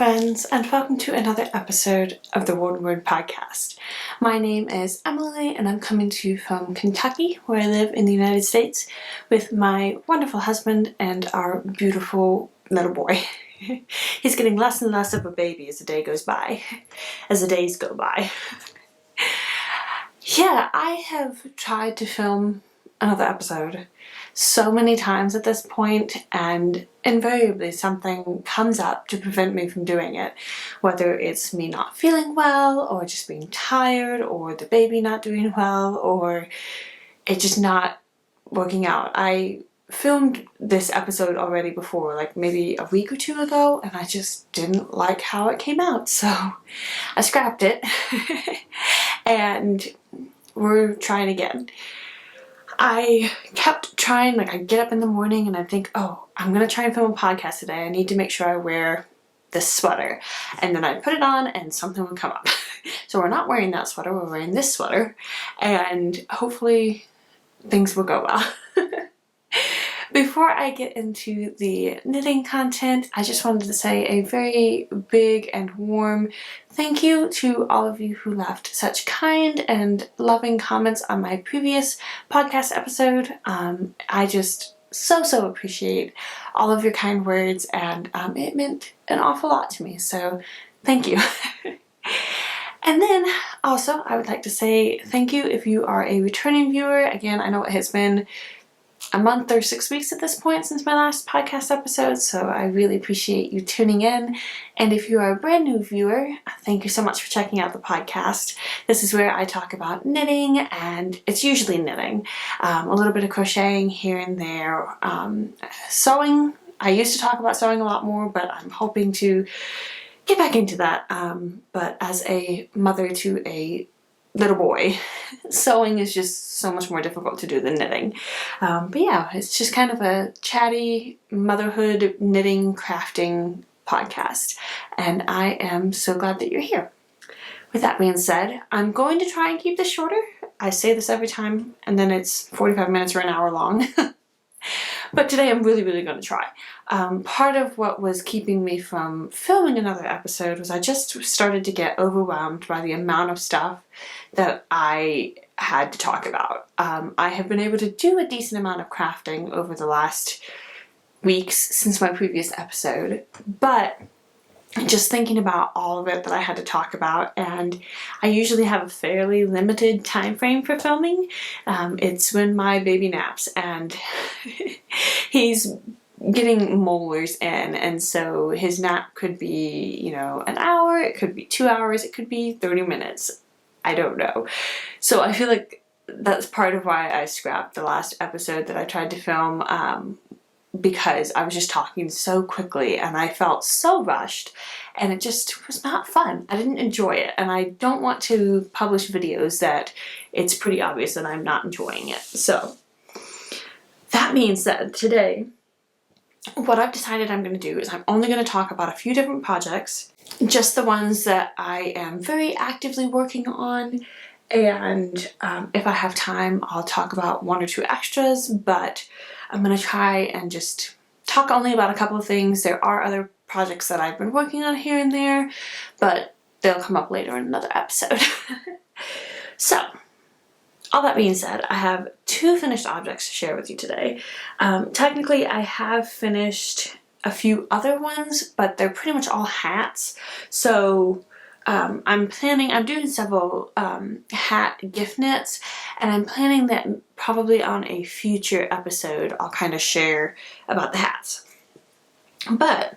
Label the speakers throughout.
Speaker 1: friends, and welcome to another episode of the Woldenburn Podcast. My name is Emily, and I'm coming to you from Kentucky, where I live in the United States, with my wonderful husband and our beautiful little boy. He's getting less and less of a baby as the days go by. Yeah, I have tried to film another episode so many times at this point, and invariably something comes up to prevent me from doing it. Whether it's me not feeling well, or just being tired, or the baby not doing well, or it just not working out. I filmed this episode already before, like maybe a week or two ago, and I just didn't like how it came out, so I scrapped it and we're trying again. I kept trying, like I get up in the morning and I think, oh, I'm gonna try and film a podcast today. I need to make sure I wear this sweater. And then I'd put it on and something would come up. So we're not wearing that sweater, we're wearing this sweater. And hopefully things will go well. Before I get into the knitting content, I just wanted to say a very big and warm thank you to all of you who left such kind and loving comments on my previous podcast episode. I just so appreciate all of your kind words, and it meant an awful lot to me, so thank you. And then also I would like to say thank you if you are a returning viewer. Again, I know it has been a month or 6 weeks at this point since my last podcast episode, so I really appreciate you tuning in. And if you are a brand new viewer, thank you so much for checking out the podcast. This is where I talk about knitting, and it's usually knitting, a little bit of crocheting here and there, sewing. I used to talk about sewing a lot more, but I'm hoping to get back into that. But as a mother to a little boy, sewing is just so much more difficult to do than knitting. But yeah, it's just kind of a chatty motherhood, knitting, crafting podcast, and I am so glad that you're here. With that being said, I'm going to try and keep this shorter. I say this every time, and then it's 45 minutes or an hour long. But today I'm really going to try. Part of what was keeping me from filming another episode was I just started to get overwhelmed by the amount of stuff that I had to talk about. I have been able to do a decent amount of crafting over the last weeks since my previous episode, but just thinking about all of it that I had to talk about, and I usually have a fairly limited time frame for filming. It's when my baby naps, and he's getting molars in, and so his nap could be, an hour, it could be 2 hours, it could be 30 minutes. I don't know. So I feel like that's part of why I scrapped the last episode that I tried to film, because I was just talking so quickly and I felt so rushed, and it just was not fun. I didn't enjoy it, and I don't want to publish videos that it's pretty obvious that I'm not enjoying it. So that being said, today what I've decided I'm going to do is I'm only going to talk about a few different projects, just the ones that I am very actively working on, and if I have time I'll talk about one or two extras, but I'm going to try and just talk only about a couple of things. There are other projects that I've been working on here and there, but they'll come up later in another episode. So, all that being said, I have two finished objects to share with you today. Technically, I have finished a few other ones, but they're pretty much all hats. So I'm doing several hat gift knits, and I'm planning that probably on a future episode I'll kind of share about the hats. But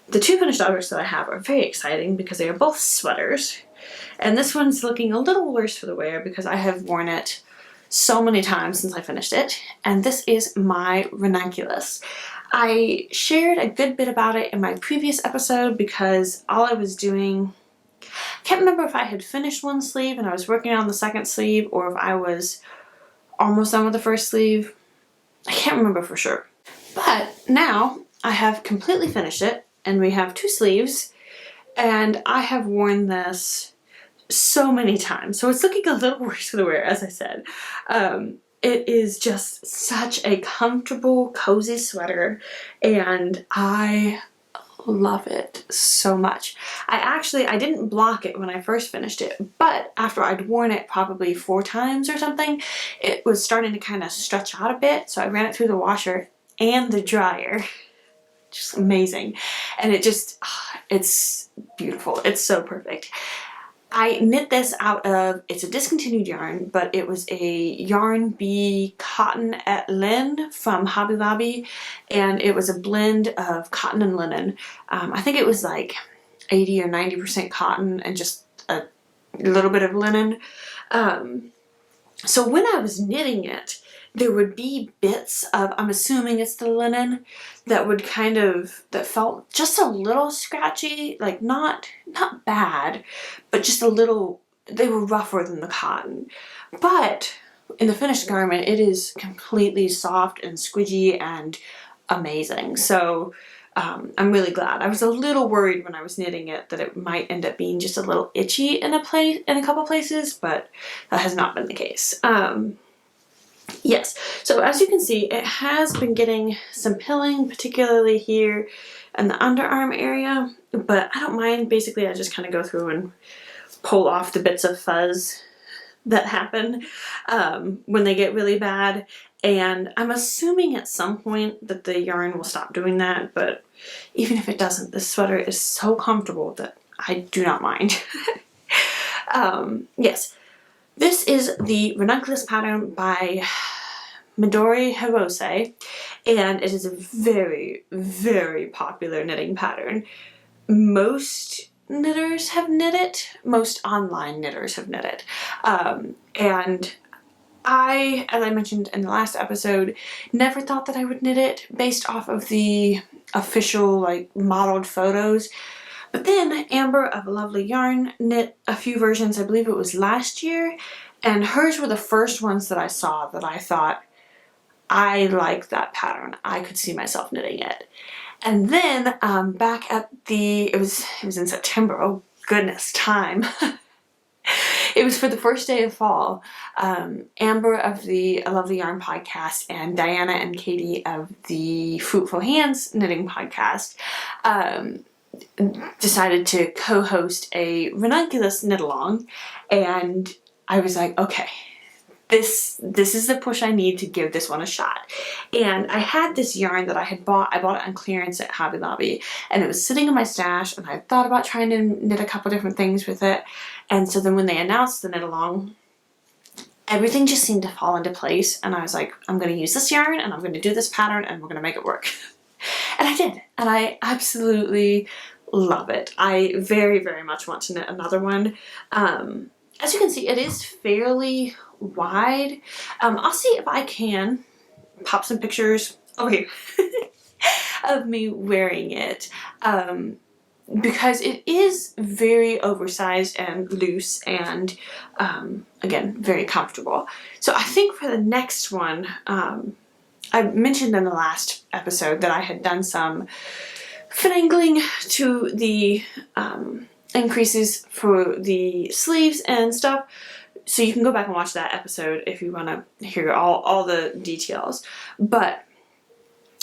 Speaker 1: the two finished objects that I have are very exciting because they are both sweaters, and this one's looking a little worse for the wear because I have worn it so many times since I finished it, and this is my Ranunculus. I shared a good bit about it in my previous episode because all I was doing, I can't remember if I had finished one sleeve and I was working on the second sleeve, or if I was almost done with the first sleeve. I can't remember for sure. But now I have completely finished it, and we have two sleeves, and I have worn this so many times. So it's looking a little worse for the wear, as I said. It is just such a comfortable, cozy sweater, and I love it so much. I didn't block it when I first finished it, but after I'd worn it probably 4 times or something, it was starting to kind of stretch out a bit, so I ran it through the washer and the dryer. Just amazing. And it's beautiful. It's so perfect. I knit this out of, it's a discontinued yarn, but it was a Yarn Bee Cotton et Lin from Hobby Lobby, and it was a blend of cotton and linen. I think it was like 80 or 90% cotton and just a little bit of linen. So when I was knitting it, there would be bits of, I'm assuming it's the linen, that felt just a little scratchy, like not bad, but just a little, they were rougher than the cotton. But in the finished garment, it is completely soft and squidgy and amazing. So I'm really glad. I was a little worried when I was knitting it that it might end up being just a little itchy in a couple places, but that has not been the case. Yes, so as you can see, it has been getting some pilling, particularly here in the underarm area, but I don't mind. Basically, I just kind of go through and pull off the bits of fuzz that happen when they get really bad, and I'm assuming at some point that the yarn will stop doing that, but even if it doesn't, this sweater is so comfortable that I do not mind. Yes. This is the Ranunculus pattern by Midori Hirose, and it is a very, very popular knitting pattern. Most knitters have knit it, most online knitters have knit it. And I, as I mentioned in the last episode, never thought that I would knit it based off of the official, like, modeled photos. But then Amber of Lovely Yarn knit a few versions, I believe it was last year, and hers were the first ones that I saw that I thought, I like that pattern. I could see myself knitting it. And then back at it was in September, oh goodness, time. It was for the first day of fall. Amber of the Lovely Yarn podcast and Diana and Katie of the Fruitful Hands Knitting podcast decided to co-host a Ranunculus knit-along, and I was like, okay, this is the push I need to give this one a shot. And I had this yarn that I bought it on clearance at Hobby Lobby, and it was sitting in my stash, and I thought about trying to knit a couple different things with it. And so then when they announced the knit-along, everything just seemed to fall into place, and I was like, I'm going to use this yarn, and I'm going to do this pattern, and we're going to make it work. And I did, and I absolutely love it. I very, very much want to knit another one. As you can see, it is fairly wide. I'll see if I can pop some pictures over here of me wearing it, because it is very oversized and loose and, again, very comfortable. So I think for the next one, I mentioned in the last episode that I had done some finagling to the increases for the sleeves and stuff. So you can go back and watch that episode if you want to hear all the details. But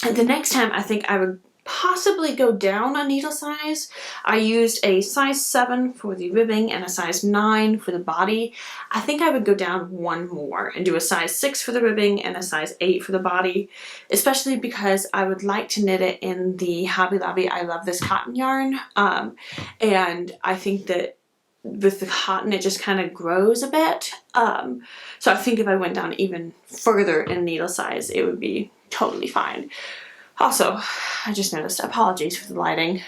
Speaker 1: the next time, I think I would possibly go down a needle size. I used a size 7 for the ribbing and a size 9 for the body. I think I would go down one more and do a size 6 for the ribbing and a size 8 for the body, especially because I would like to knit it in the Hobby Lobby I Love This Cotton yarn. And I think that with the cotton, it just kind of grows a bit. So I think if I went down even further in needle size, it would be totally fine. Also, I just noticed, apologies for the lighting.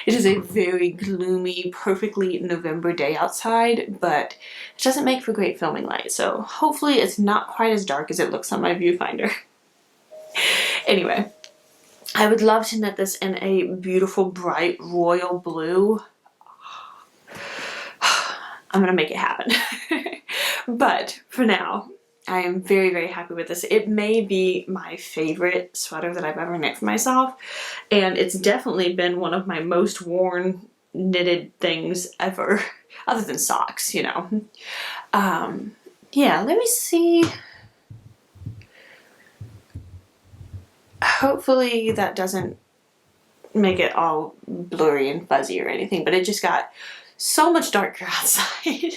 Speaker 1: It is a very gloomy, perfectly November day outside, but it doesn't make for great filming light, so hopefully it's not quite as dark as it looks on my viewfinder. Anyway, I would love to knit this in a beautiful, bright, royal blue. I'm gonna make it happen. But for now, I am very, very happy with this. It may be my favorite sweater that I've ever knit for myself, and it's definitely been one of my most worn knitted things ever, other than socks, you know. Yeah, let me see. Hopefully that doesn't make it all blurry and fuzzy or anything, but it just got so much darker outside.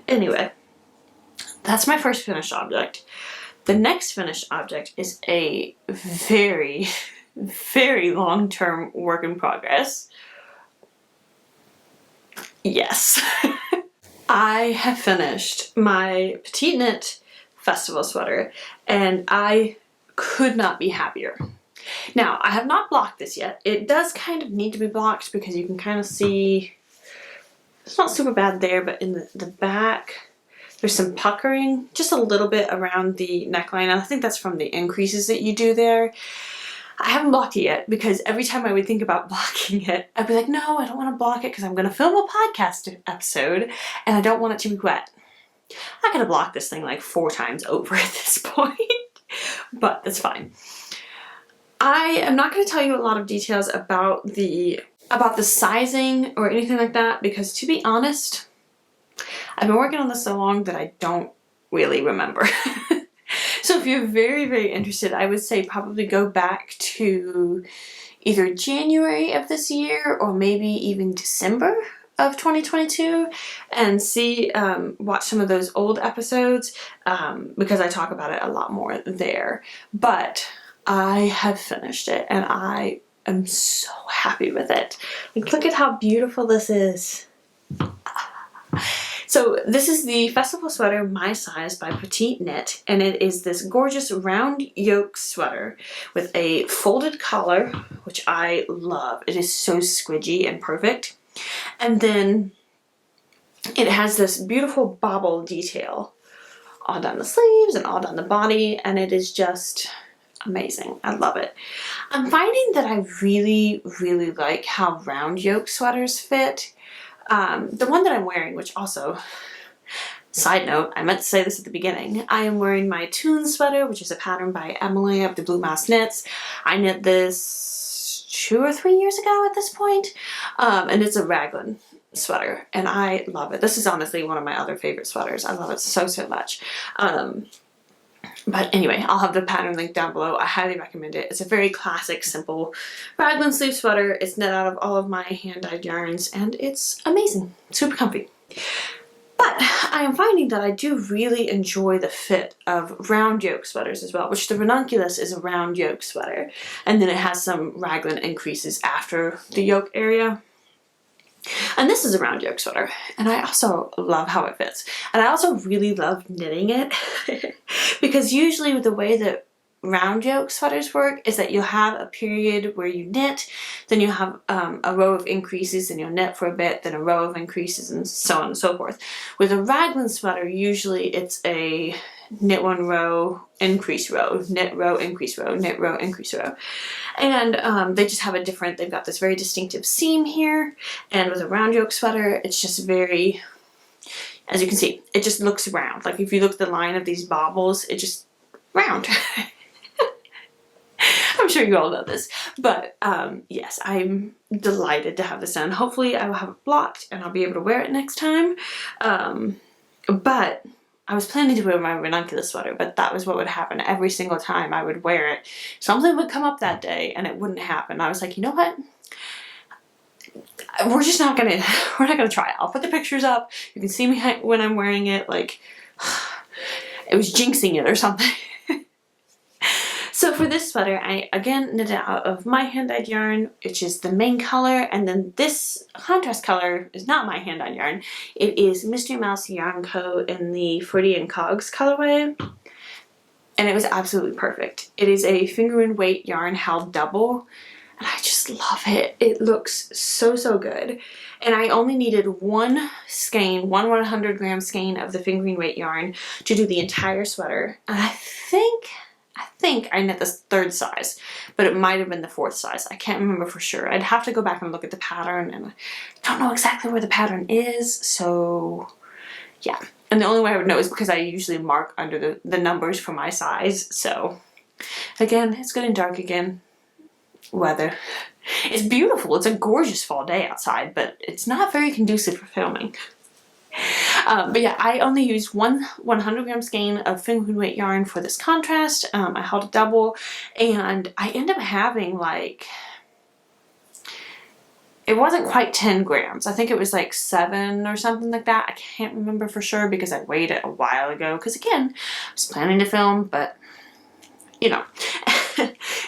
Speaker 1: Anyway, that's my first finished object. The next finished object is a very, very long-term work in progress. Yes. I have finished my Petite Knit Festival Sweater, and I could not be happier. Now, I have not blocked this yet. It does kind of need to be blocked because you can kind of see, it's not super bad there, but in the back, there's some puckering, just a little bit around the neckline. I think that's from the increases that you do there. I haven't blocked it yet because every time I would think about blocking it, I'd be like, no, I don't want to block it because I'm going to film a podcast episode and I don't want it to be wet. I could have blocked this thing like 4 times over at this point, but that's fine. I am not going to tell you a lot of details about the sizing or anything like that because, to be honest, I've been working on this so long that I don't really remember. So if you're very, very interested, I would say probably go back to either January of this year or maybe even December of 2022 and see, watch some of those old episodes because I talk about it a lot more there. But I have finished it and I am so happy with it. Like, look at how beautiful this is. So this is the Festival Sweater My Size by Petite Knit, and it is this gorgeous round yoke sweater with a folded collar, which I love. It is so squidgy and perfect. And then it has this beautiful bobble detail all down the sleeves and all down the body, and it is just amazing. I love it. I'm finding that I really, really like how round yoke sweaters fit. The one that I'm wearing, which also, side note, I meant to say this at the beginning, I am wearing my Toon sweater, which is a pattern by Emily of the Blue Mouse Knits. I knit this 2 or 3 years ago at this point, and it's a raglan sweater, and I love it. This is honestly one of my other favorite sweaters. I love it so, so much. But anyway, I'll have the pattern link down below. I highly recommend it. It's a very classic, simple raglan sleeve sweater. It's knit out of all of my hand-dyed yarns, and it's amazing. Super comfy. But I am finding that I do really enjoy the fit of round yoke sweaters as well, which the Ranunculus is a round yoke sweater. And then it has some raglan increases after the yoke area. And this is a round yoke sweater, and I also love how it fits. And I also really love knitting it because usually with the way that round yoke sweaters work is that you'll have a period where you knit, then you have a row of increases, and you'll knit for a bit, then a row of increases, and so on and so forth. With a raglan sweater, usually it's a knit 1 row, increase row, knit row, increase row, knit row, increase row. And they just have a different, they've got this very distinctive seam here, and with a round yoke sweater, it's just very, as you can see, it just looks round. Like if you look at the line of these bobbles, it just round. I'm sure you all know this, but yes, I'm delighted to have this done. Hopefully I will have it blocked and I'll be able to wear it next time. But I was planning to wear my Ranunculus sweater, but that was what would happen every single time I would wear it. Something would come up that day and it wouldn't happen. I was like, you know what? We're not gonna try it. I'll put the pictures up. You can see me when I'm wearing it. Like, it was jinxing it or something. So for this sweater, I again knit it out of my hand-dyed yarn, which is the main color, and then this contrast color is not my hand-dyed yarn. It is Mystery Mouse Yarn Co. in the Footy and Cogs colorway, and it was absolutely perfect. It is a finger and weight yarn held double, and I just love it. It looks so, so good. And I only needed one skein, one 100 gram skein of the fingering weight yarn to do the entire sweater, and I think I knit this 3rd size, but it might have been the 4th size. I can't remember for sure. I'd have to go back and look at the pattern, and I don't know exactly where the pattern is, so yeah. And the only way I would know is because I usually mark under the numbers for my size, so again, it's getting dark again. Weather. It's beautiful. It's a gorgeous fall day outside, but it's not very conducive for filming. But yeah, I only used one 100-gram skein of finger weight yarn for this contrast. I held a double, and I ended up having like, it wasn't quite 10 grams. I think it was like 7 or something like that. I can't remember for sure because I weighed it a while ago. Because again, I was planning to film, but you know.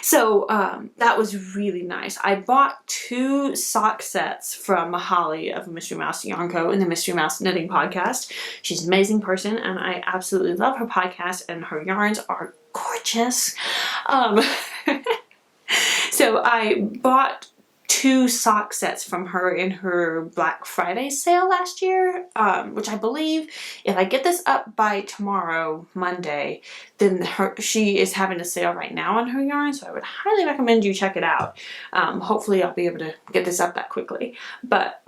Speaker 1: So that was really nice. I bought 2 sock sets from Holly of Mystery Mouse Yarn Co. in the Mystery Mouse Knitting Podcast. She's an amazing person, and I absolutely love her podcast, and her yarns are gorgeous. So I bought 2 sock sets from her in her Black Friday sale last year, which I believe if I get this up by tomorrow, Monday, then she is having a sale right now on her yarn, so I would highly recommend you check it out. Hopefully I'll be able to get this up that quickly. But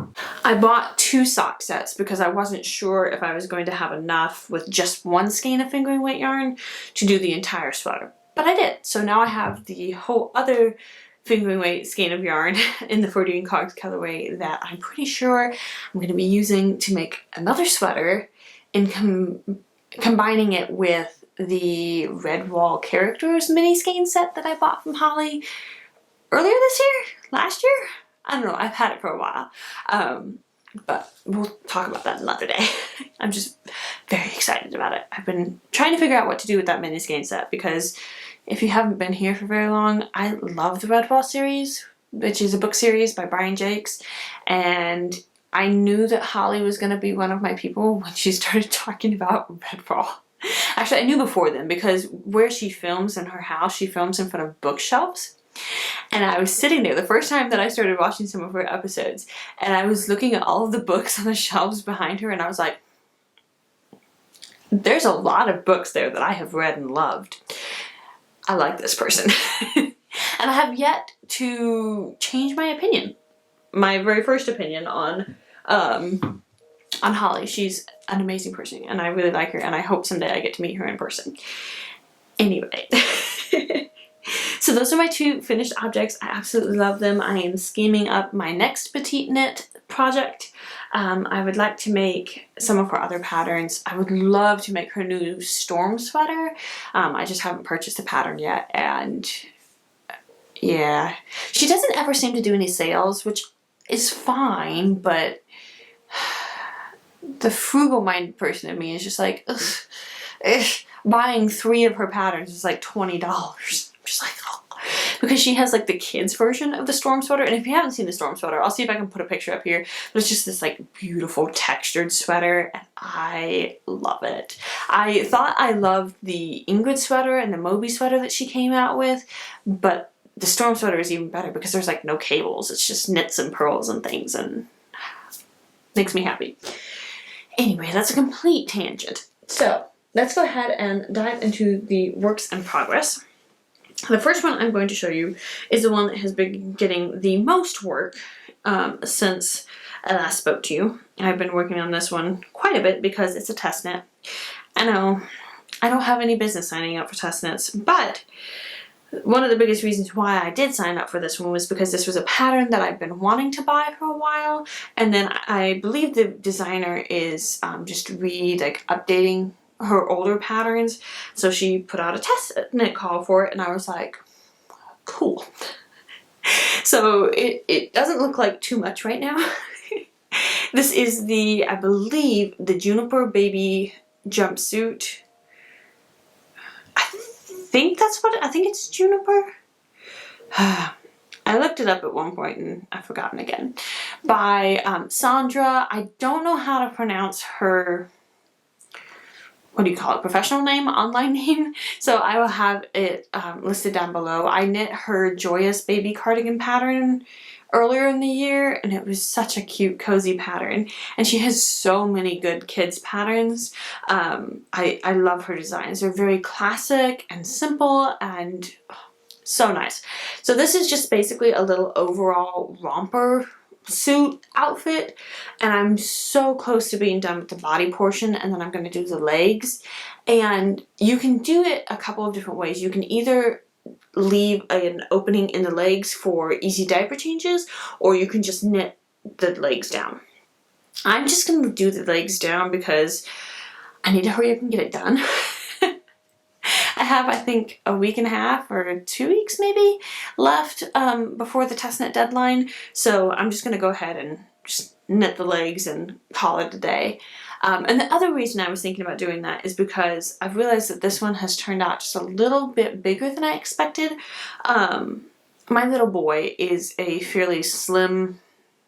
Speaker 1: I bought 2 sock sets because I wasn't sure if I was going to have enough with just one skein of fingering weight yarn to do the entire sweater. But I did, so now I have the whole other fingering weight skein of yarn in the 40 Cogs colorway that I'm pretty sure I'm going to be using to make another sweater and combining it with the Red Wall Characters mini skein set that I bought from Holly earlier this year? Last year? I don't know, I've had it for a while. But we'll talk about that another day. I'm just very excited about it. I've been trying to figure out what to do with that mini skein set because if you haven't been here for very long, I love the Red Wall series, which is a book series by Brian Jakes, and I knew that Holly was going to be one of my people when she started talking about Red Wall. Actually, I knew before then because where she films in her house, she films in front of bookshelves. And I was sitting there the first time that I started watching some of her episodes, and I was looking at all of the books on the shelves behind her, and I was like, there's a lot of books there that I have read and loved. I like this person. And I have yet to change my opinion. My very first opinion on Holly. She's an amazing person and I really like her, and I hope someday I get to meet her in person. Anyway. So those are my 2 finished objects. I absolutely love them. I am scheming up my next petite knit project. I would like to make some of her other patterns. I would love to make her new storm sweater. I just haven't purchased a pattern yet, and yeah. She doesn't ever seem to do any sales, which is fine, but the frugal minded person in me is just like, ugh. Buying 3 of her patterns is like $20. I'm just like, oh. Because she has like the kids version of the storm sweater, and if you haven't seen the storm sweater, I'll see if I can put a picture up here, but it's just this like beautiful textured sweater, and I love it. I thought I loved the Ingrid sweater and the Moby sweater that she came out with, but the storm sweater is even better because there's like no cables. It's just knits and pearls and things, and makes me happy. Anyway, that's a complete tangent. So let's go ahead and dive into the works in progress. The first one I'm going to show you is the one that has been getting the most work since I last spoke to you. I've been working on this one quite a bit because it's a test knit. I know I don't have any business signing up for test knits, but one of the biggest reasons why I did sign up for this one was because this was a pattern that I've been wanting to buy for a while, and then I believe the designer is just updating her older patterns, so she put out a test knit call for it, and I was like, cool. So it doesn't look like too much right now. This is I believe, the Juniper Baby jumpsuit. I think it's Juniper. I looked it up at one point and I've forgotten again. By Sandra. I don't know how to pronounce her, what do you call it, professional name, online name. So I will have it listed down below. I knit her Joyous Baby cardigan pattern earlier in the year, and it was such a cute, cozy pattern. And she has so many good kids patterns. I love her designs. They're very classic and simple and so nice. So this is just basically a little overall romper suit outfit, and I'm so close to being done with the body portion, and then I'm going to do the legs. And you can do it a couple of different ways. You can either leave an opening in the legs for easy diaper changes, or you can just knit the legs down. I'm just going to do the legs down because I need to hurry up and get it done. I have, I think, a week and a half or 2 weeks maybe left before the test knit deadline. So I'm just going to go ahead and just knit the legs and call it a day. And the other reason I was thinking about doing that is because I've realized that this one has turned out just a little bit bigger than I expected. My little boy is a fairly slim,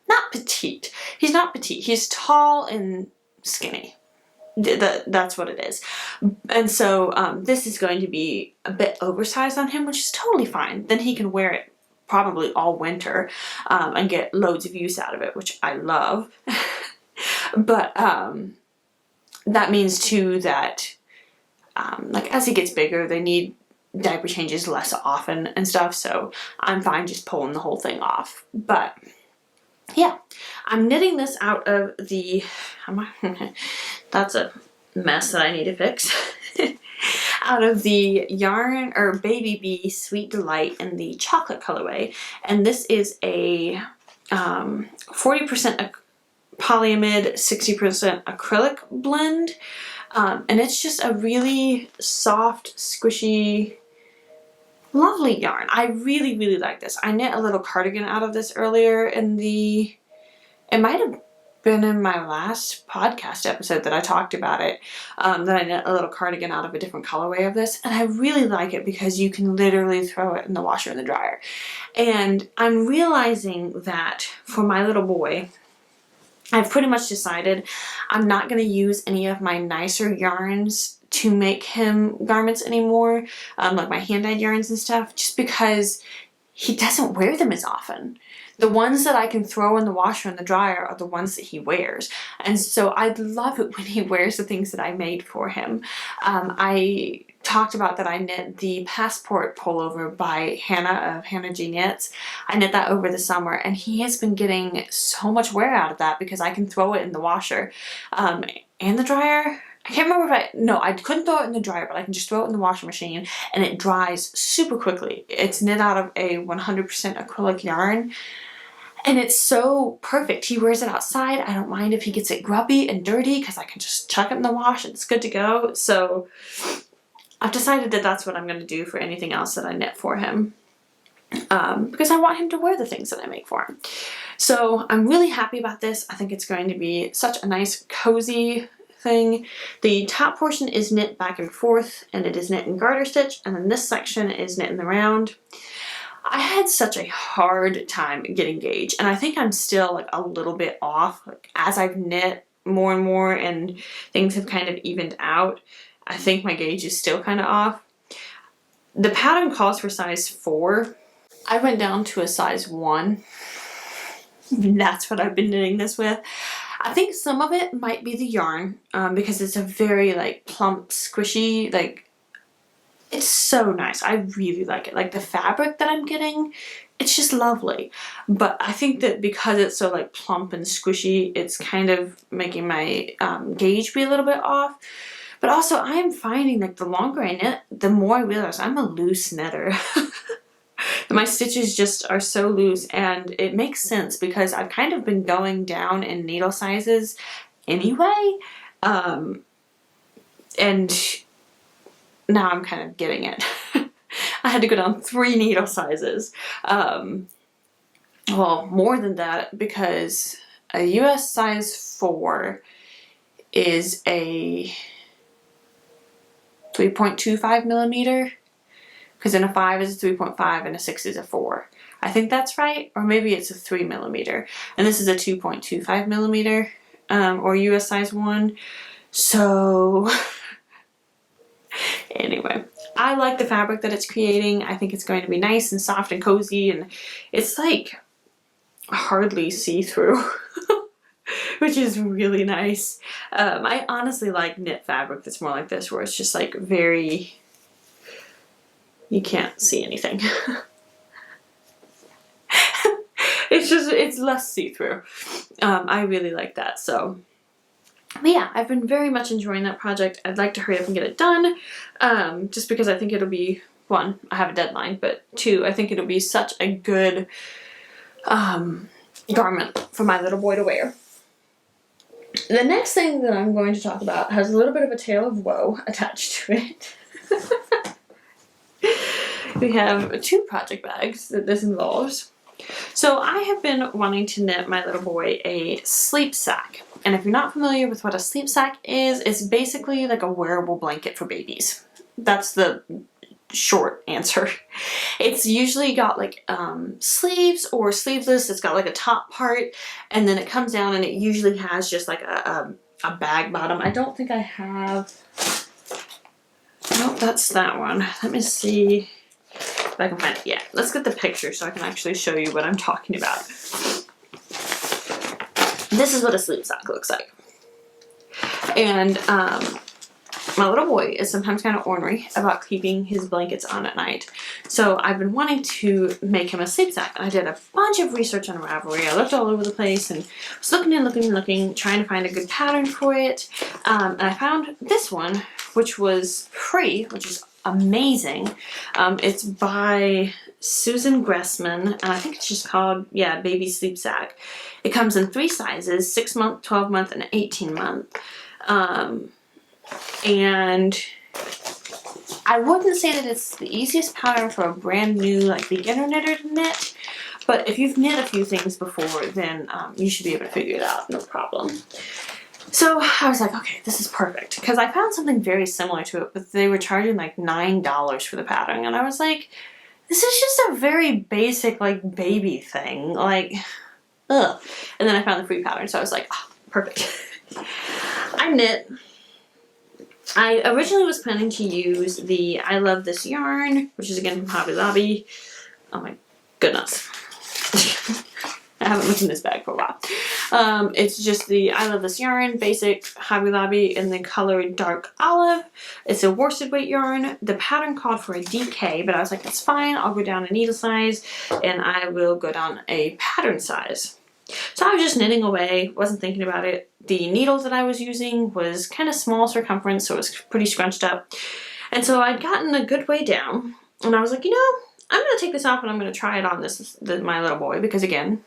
Speaker 1: not petite. He's not petite. He's tall and skinny. That's what it is. And so this is going to be a bit oversized on him, which is totally fine. Then he can wear it probably all winter and get loads of use out of it, which I love. But that means too that like as he gets bigger, they need diaper changes less often and stuff. So I'm fine just pulling the whole thing off. But yeah, I'm knitting this out of the, that's a mess that I need to fix, out of the yarn or Baby Bee Sweet Delight in the chocolate colorway. And this is a 40% polyamide, 60% acrylic blend. And it's just a really soft, squishy, lovely yarn. I really, really like this. I knit a little cardigan out of this earlier in the, it might have been in my last podcast episode that I talked about it, that I knit a little cardigan out of a different colorway of this. And I really like it because you can literally throw it in the washer and the dryer. And I'm realizing that for my little boy, I've pretty much decided I'm not going to use any of my nicer yarns to make him garments anymore, like my hand-dyed yarns and stuff, just because he doesn't wear them as often. The ones that I can throw in the washer and the dryer are the ones that he wears. And so I love it when he wears the things that I made for him. I talked about that I knit the passport pullover by Hannah of Hannah G Knits. I knit that over the summer and he has been getting so much wear out of that because I can throw it in the washer and the dryer. I can't remember if I couldn't throw it in the dryer, but I can just throw it in the washing machine and it dries super quickly. It's knit out of a 100% acrylic yarn and it's so perfect. He wears it outside. I don't mind if he gets it grubby and dirty because I can just chuck it in the wash and it's good to go. So I've decided that that's what I'm going to do for anything else that I knit for him because I want him to wear the things that I make for him. So I'm really happy about this. I think it's going to be such a nice cozy thing. The top portion is knit back and forth and it is knit in garter stitch, and then this section is knit in the round. I had such a hard time getting gauge, and I think I'm still like a little bit off as I've knit more and more and things have kind of evened out. I think my gauge is still kind of off. The pattern calls for size 4. I went down to a size 1. That's what I've been knitting this with. I think some of it might be the yarn because it's a very like plump, squishy, like it's so nice. I really like it. Like the fabric that I'm getting, it's just lovely. But I think that because it's so like plump and squishy, it's kind of making my gauge be a little bit off. But also I am finding like the longer I knit, the more I realize I'm a loose knitter. My stitches just are so loose, and it makes sense because I've kind of been going down in needle sizes anyway, and now I'm kind of getting it. I had to go down 3 needle sizes, well, more than that, because a US size 4 is a 3.25 millimeter. Because then a 5 is a 3.5 and a 6 is a 4. I think that's right. Or maybe it's a 3 millimeter. And this is a 2.25 millimeter or US size 1. So anyway, I like the fabric that it's creating. I think it's going to be nice and soft and cozy. And it's like hardly see-through, which is really nice. I honestly like knit fabric that's more like this, where it's just like very... you can't see anything. It's less see-through. I really like that. So, but yeah, I've been very much enjoying that project. I'd like to hurry up and get it done, just because I think it'll be, 1, I have a deadline, but 2, I think it'll be such a good garment for my little boy to wear. The next thing that I'm going to talk about has a little bit of a tale of woe attached to it. We have 2 project bags that this involves. So I have been wanting to knit my little boy a sleep sack. And if you're not familiar with what a sleep sack is, it's basically like a wearable blanket for babies. That's the short answer. It's usually got like sleeves or sleeveless. It's got like a top part, and then it comes down, and it usually has just like a bag bottom. I don't think I have. Nope, that's that one. Let me see if I can find it. Yeah, let's get the picture so I can actually show you what I'm talking about. This is what a sleep sack looks like. And my little boy is sometimes kind of ornery about keeping his blankets on at night. So I've been wanting to make him a sleep sack. And I did a bunch of research on Ravelry. I looked all over the place and was looking, trying to find a good pattern for it. And I found this one, which was free, which is amazing. It's by Susan Gressman, and I think it's just called, yeah, Baby Sleep Sack. It comes in 3 sizes, 6 month, 12 month, and 18 month. And I wouldn't say that it's the easiest pattern for a brand new, like, beginner knitter to knit, but if you've knit a few things before, then you should be able to figure it out, no problem. So I was like, okay, this is perfect, because I found something very similar to it, but they were charging like $9 for the pattern, and I was like, this is just a very basic, like, baby thing, like, ugh. And then I found the free pattern, so I was like, oh, perfect. I knit. I originally was planning to use the I Love This Yarn, which is again from Hobby Lobby. Oh my goodness. I haven't looked in this bag for a while. It's just the I Love This Yarn, basic Hobby Lobby in the color dark olive. It's a worsted weight yarn. The pattern called for a DK, but I was like, that's fine. I'll go down a needle size and I will go down a pattern size. So I was just knitting away, wasn't thinking about it. The needle that I was using was kind of small circumference, so it was pretty scrunched up. And so I'd gotten a good way down, and I was like, you know, I'm going to take this off and I'm going to try it on my little boy, because again,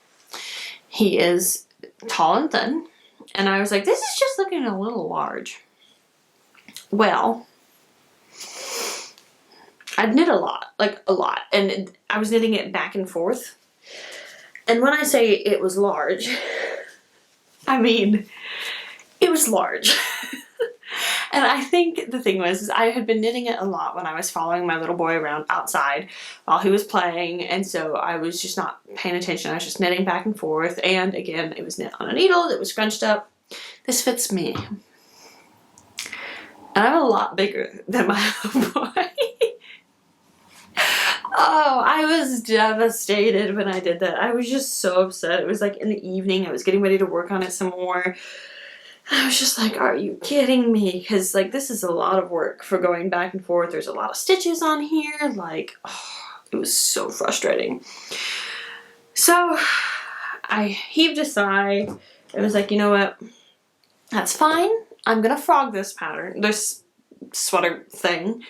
Speaker 1: he is tall and thin. And I was like, this is just looking a little large. Well, I'd knit a lot, and I was knitting it back and forth. And when I say it was large, I mean, it was large. And I think the thing was, I had been knitting it a lot when I was following my little boy around outside while he was playing, and so I was just not paying attention. I was just knitting back and forth, and again, it was knit on a needle that was scrunched up. This fits me. And I'm a lot bigger than my little boy. Oh, I was devastated when I did that. I was just so upset. It was like in the evening. I was getting ready to work on it some more. I was just like, are you kidding me? Because, like, this is a lot of work for going back and forth. There's a lot of stitches on here. Like, oh, it was so frustrating. So I heaved a sigh. It was like, you know what? That's fine. I'm going to frog this pattern, this sweater thing.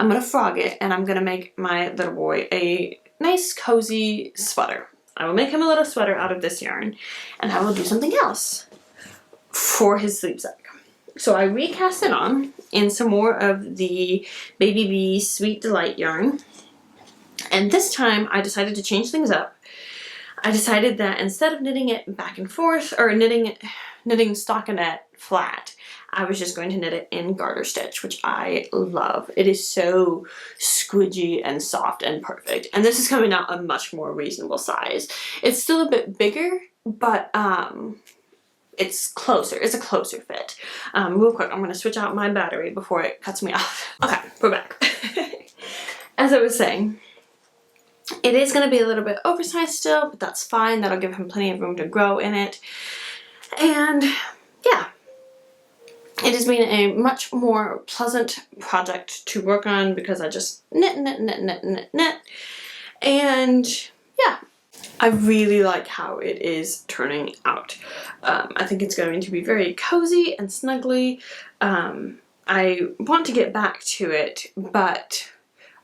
Speaker 1: I'm going to frog it, and I'm going to make my little boy a nice, cozy sweater. I will make him a little sweater out of this yarn, and I will do something else for his sleep sack. So I recast it on in some more of the Baby Bee Sweet Delight yarn, and this time I decided to change things up. I decided that instead of knitting it back and forth, or knitting stockinette flat, I was just going to knit it in garter stitch, which I love. It is so squidgy and soft and perfect. And this is coming out a much more reasonable size. It's still a bit bigger, but it's closer. It's a closer fit. Real quick, I'm going to switch out my battery before it cuts me off. Okay, we're back. As I was saying, it is going to be a little bit oversized still, but that's fine. That'll give him plenty of room to grow in it. And yeah. It has been a much more pleasant project to work on because I just knit. And yeah, I really like how it is turning out. I think it's going to be very cozy and snuggly. I want to get back to it, but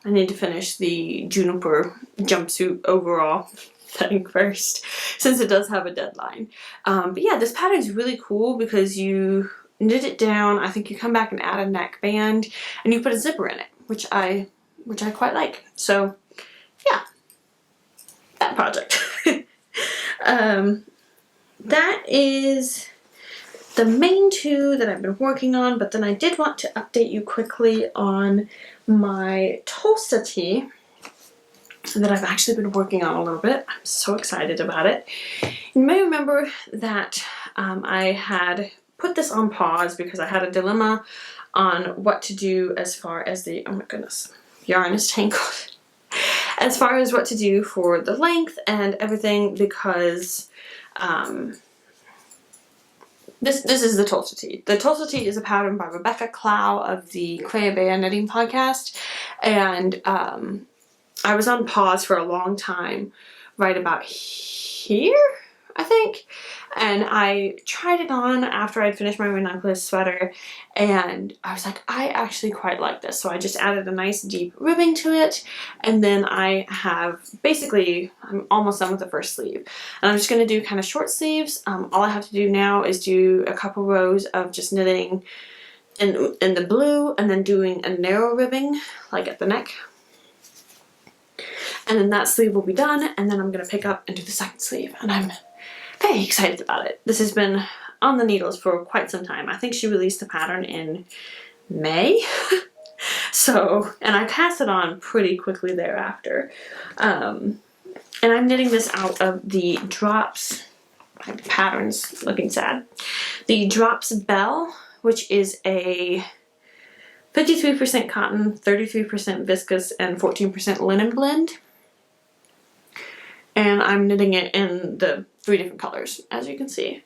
Speaker 1: I need to finish the juniper jumpsuit overall thing first, since it does have a deadline. But yeah, this pattern is really cool because you knit it down. I think you come back and add a neckband, and you put a zipper in it, which I quite like. So yeah, that project. That is the main two that I've been working on, but then I did want to update you quickly on my Tulsa tee that I've actually been working on a little bit. I'm so excited about it. You may remember that I had put this on pause because I had a dilemma on what to do as far as the, oh my goodness, yarn is tangled. As far as what to do for the length and everything, because this is the Tulsa tee. The Tulsa tee is a pattern by Rebecca Clow of the Crayabea Knitting Podcast, and I was on pause for a long time, right about here, I think, and I tried it on after I'd finished my Ranunculus sweater, and I was like, I actually quite like this, so I just added a nice deep ribbing to it, and then I have basically, I'm almost done with the first sleeve, and I'm just going to do kind of short sleeves. All I have to do now is do a couple rows of just knitting in the blue, and then doing a narrow ribbing, like at the neck. And then that sleeve will be done, and then I'm going to pick up and do the second sleeve, and I'm very excited about it. This has been on the needles for quite some time. I think she released the pattern in May. So, and I passed it on pretty quickly thereafter. And I'm knitting this out of the Drops, my pattern's looking sad, the Drops Bell, which is a 53% cotton, 33% viscose, and 14% linen blend. And I'm knitting it in the 3 different colors, as you can see.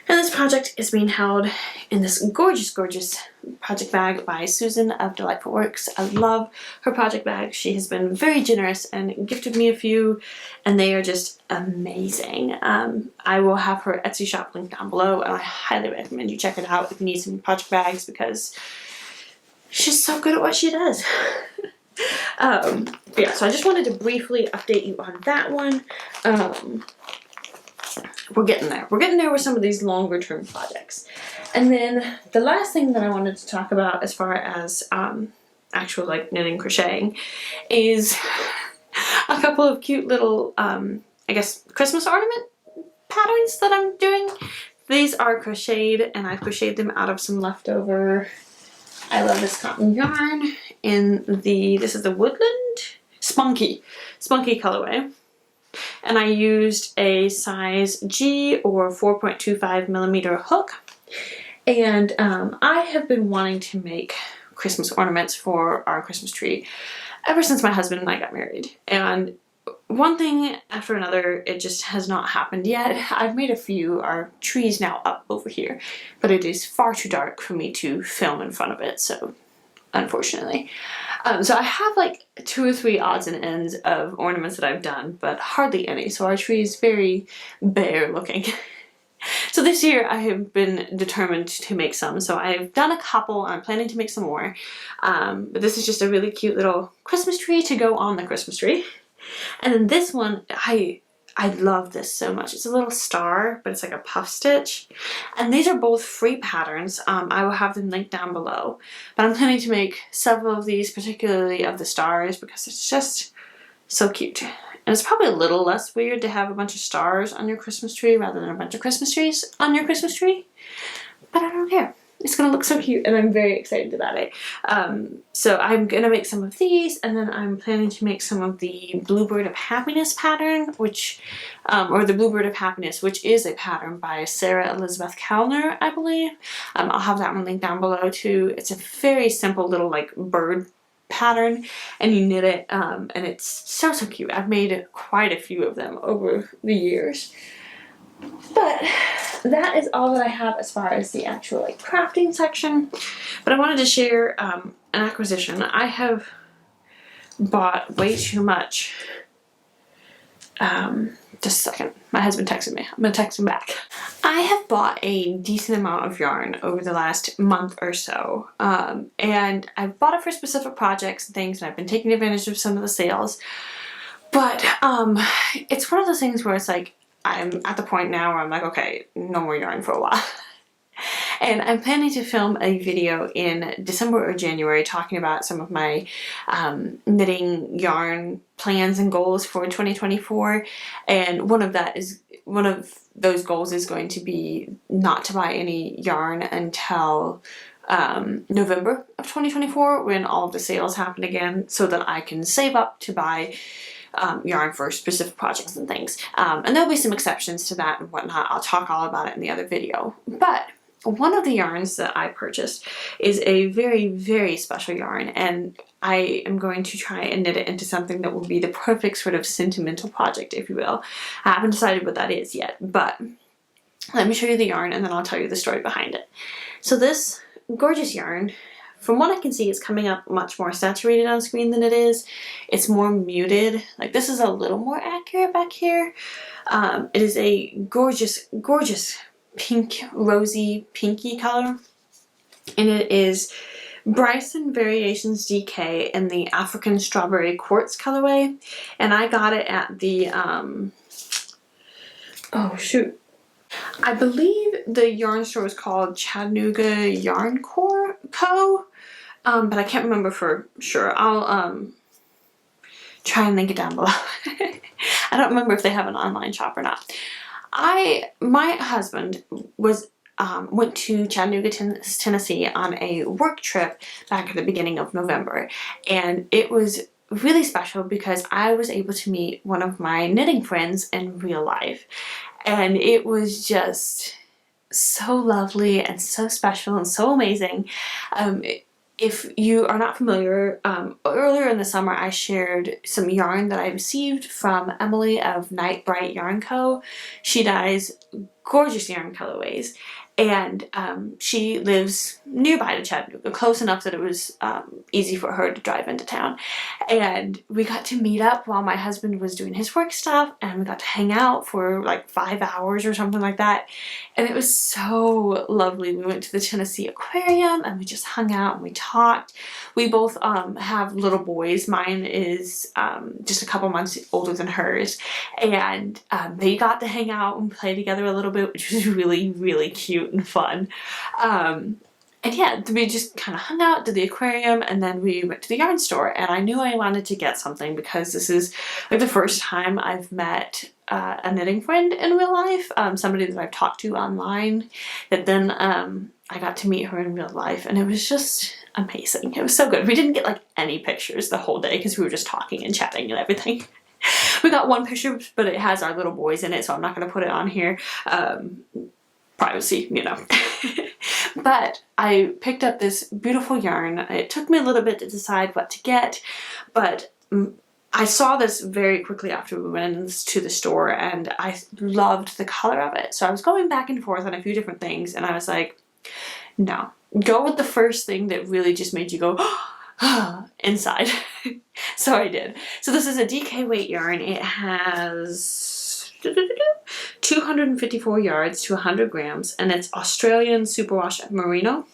Speaker 1: And this project is being held in this gorgeous, gorgeous project bag by Susan of Delightful Works. I love her project bags. She has been very generous and gifted me a few, and they are just amazing. I will have her Etsy shop linked down below, and I highly recommend you check it out if you need some project bags, because she's so good at what she does. Yeah, so I just wanted to briefly update you on that one. We're getting there. We're getting there with some of these longer term projects. And then the last thing that I wanted to talk about as far as actual like knitting, crocheting, is a couple of cute little, I guess, Christmas ornament patterns that I'm doing. These are crocheted, and I crocheted them out of some leftover I love this cotton yarn in the, this is the Woodland Spunky colorway. And I used a size G or 4.25 millimeter hook. And I have been wanting to make Christmas ornaments for our Christmas tree ever since my husband and I got married. And one thing after another, it just has not happened yet. I've made a few. Our tree is now up over here, but it is far too dark for me to film in front of it, so unfortunately. So I have like 2 or 3 odds and ends of ornaments that I've done, but hardly any, so our tree is very bare looking. So this year I have been determined to make some. So I've done a couple, I'm planning to make some more. But this is just a really cute little Christmas tree to go on the Christmas tree. And then this one, I love this so much. It's a little star, but it's like a puff stitch. And these are both free patterns. I will have them linked down below. But I'm planning to make several of these, particularly of the stars, because it's just so cute. And it's probably a little less weird to have a bunch of stars on your Christmas tree rather than a bunch of Christmas trees on your Christmas tree. But I don't care. It's going to look so cute, and I'm very excited about it. So I'm going to make some of these, and then I'm planning to make some of the Bluebird of Happiness pattern, which, or the Bluebird of Happiness, which is a pattern by Sarah Elizabeth Kellner, I believe. I'll have that one linked down below too. It's a very simple little like bird pattern, and you knit it, and it's so cute. I've made quite a few of them over the years. But that is all that I have as far as the actual like crafting section. But I wanted to share an acquisition. I have bought way too much. Just a second. My husband texted me. I'm going to text him back. I have bought a decent amount of yarn over the last month or so. And I've bought it for specific projects and things, and I've been taking advantage of some of the sales. But it's one of those things where it's like, I'm at the point now where I'm like, okay, no more yarn for a while. And I'm planning to film a video in December or January talking about some of my knitting yarn plans and goals for 2024. And one of those goals is going to be not to buy any yarn until November of 2024, when all of the sales happen again, so that I can save up to buy yarn for specific projects and things. And there'll be some exceptions to that and whatnot. I'll talk all about it in the other video. But one of the yarns that I purchased is a very, very special yarn, and I am going to try and knit it into something that will be the perfect sort of sentimental project, if you will. I haven't decided what that is yet, but let me show you the yarn and then I'll tell you the story behind it. So this gorgeous yarn, from what I can see, is coming up much more saturated on screen than it is. It's more muted. Like, this is a little more accurate back here. It is a gorgeous, gorgeous pink, rosy, pinky color. And it is Bryson Variations DK in the African Strawberry Quartz colorway. And I got it at the, oh shoot. I believe the yarn store is called Chattanooga Yarn Co. But I can't remember for sure. I'll try and link it down below. I don't remember if they have an online shop or not. My husband went to Chattanooga, Tennessee on a work trip back at the beginning of November, and it was really special because I was able to meet one of my knitting friends in real life, and it was just so lovely and so special and so amazing. If you are not familiar, earlier in the summer I shared some yarn that I received from Emily of Night Bright Yarn Co. She dyes gorgeous yarn colorways, and she lives nearby to Chattanooga, close enough that it was easy for her to drive into town. And we got to meet up while my husband was doing his work stuff, and we got to hang out for like 5 hours or something like that. And it was so lovely. We went to the Tennessee Aquarium and we just hung out and we talked. We both have little boys. Mine is just a couple months older than hers, and they got to hang out and play together a little bit, which was really, really cute and fun. And yeah, we just kind of hung out, did the aquarium, and then we went to the yarn store. And I knew I wanted to get something because this is like the first time I've met a knitting friend in real life, somebody that I've talked to online, that then I got to meet her in real life, and it was just amazing. It was so good. We didn't get like any pictures the whole day because we were just talking and chatting and everything. We got one picture, but it has our little boys in it, so I'm not going to put it on here. Privacy, you know. But I picked up this beautiful yarn. It took me a little bit to decide what to get, but I saw this very quickly after we went to the store, and I loved the color of it. So I was going back and forth on a few different things, and I was like, no, go with the first thing that really just made you go inside. So I did. So this is a DK weight yarn. It has 254 yards to 100 grams, and it's Australian superwash merino.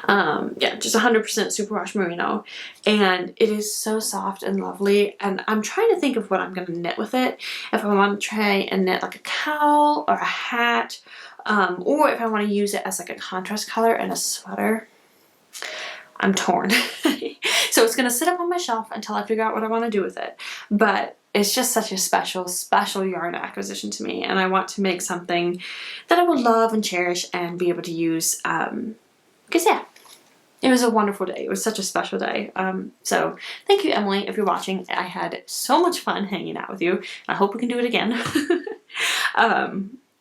Speaker 1: Yeah, just 100% superwash merino, and it is so soft and lovely. And I'm trying to think of what I'm going to knit with it. If I want to try and knit like a cowl or a hat, or if I want to use it as like a contrast color in a sweater. I'm torn. So it's going to sit up on my shelf until I figure out what I want to do with it. But it's just such a special, special yarn acquisition to me, and I want to make something that I will love and cherish and be able to use, because yeah, it was a wonderful day. It was such a special day. So thank you, Emily, if you're watching. I had so much fun hanging out with you. I hope we can do it again.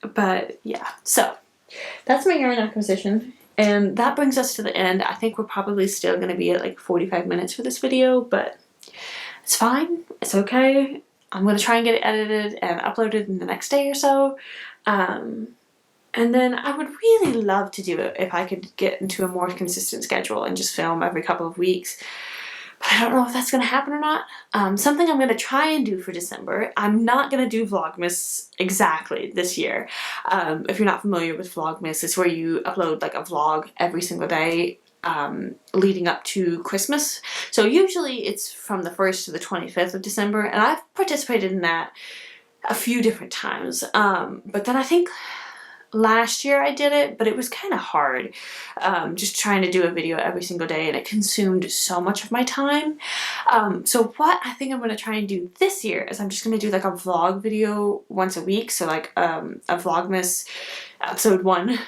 Speaker 1: But yeah, so that's my yarn acquisition. And that brings us to the end. I think we're probably still going to be at like 45 minutes for this video, but it's fine. It's okay. I'm going to try and get it edited and uploaded in the next day or so. And then I would really love to do it if I could get into a more consistent schedule and just film every couple of weeks. But I don't know if that's going to happen or not. Something I'm going to try and do for December. I'm not going to do Vlogmas exactly this year. If you're not familiar with Vlogmas, it's where you upload like a vlog every single day leading up to Christmas. So usually it's from the 1st to the 25th of December, and I've participated in that a few different times. But then I think last year I did it, but it was kind of hard, just trying to do a video every single day, and it consumed so much of my time. So what I think I'm going to try and do this year is I'm just going to do like a vlog video once a week, so like a Vlogmas episode 1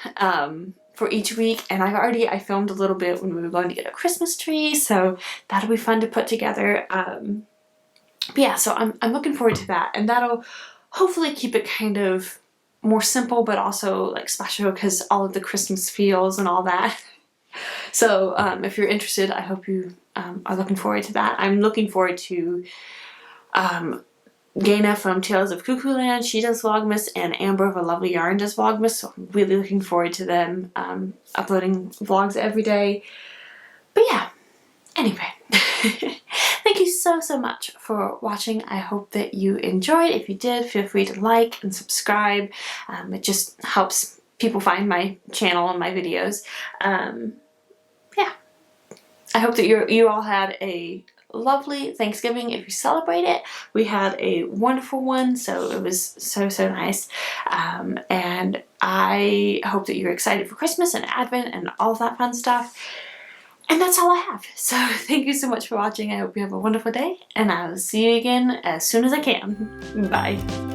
Speaker 1: for each week. And I filmed a little bit when we were going to get a Christmas tree, so that'll be fun to put together. But yeah, so I'm looking forward to that, and that'll hopefully keep it kind of more simple but also like special, because all of the Christmas feels and all that. So if you're interested, I hope you are looking forward to that. I'm looking forward to Gaina from Tales of Cuckoo Land, she does Vlogmas, and Amber of A Lovely Yarn does Vlogmas, so I'm really looking forward to them uploading vlogs every day. But yeah, anyway. Thank you so much for watching. I hope that you enjoyed. If you did, feel free to like and subscribe. It just helps people find my channel and my videos. Yeah. I hope that you all had a lovely Thanksgiving if you celebrate it. We had a wonderful one, so it was so nice. And I hope that you're excited for Christmas and Advent and all of that fun stuff. And that's all I have. So thank you so much for watching. I hope you have a wonderful day, and I will see you again as soon as I can. Bye.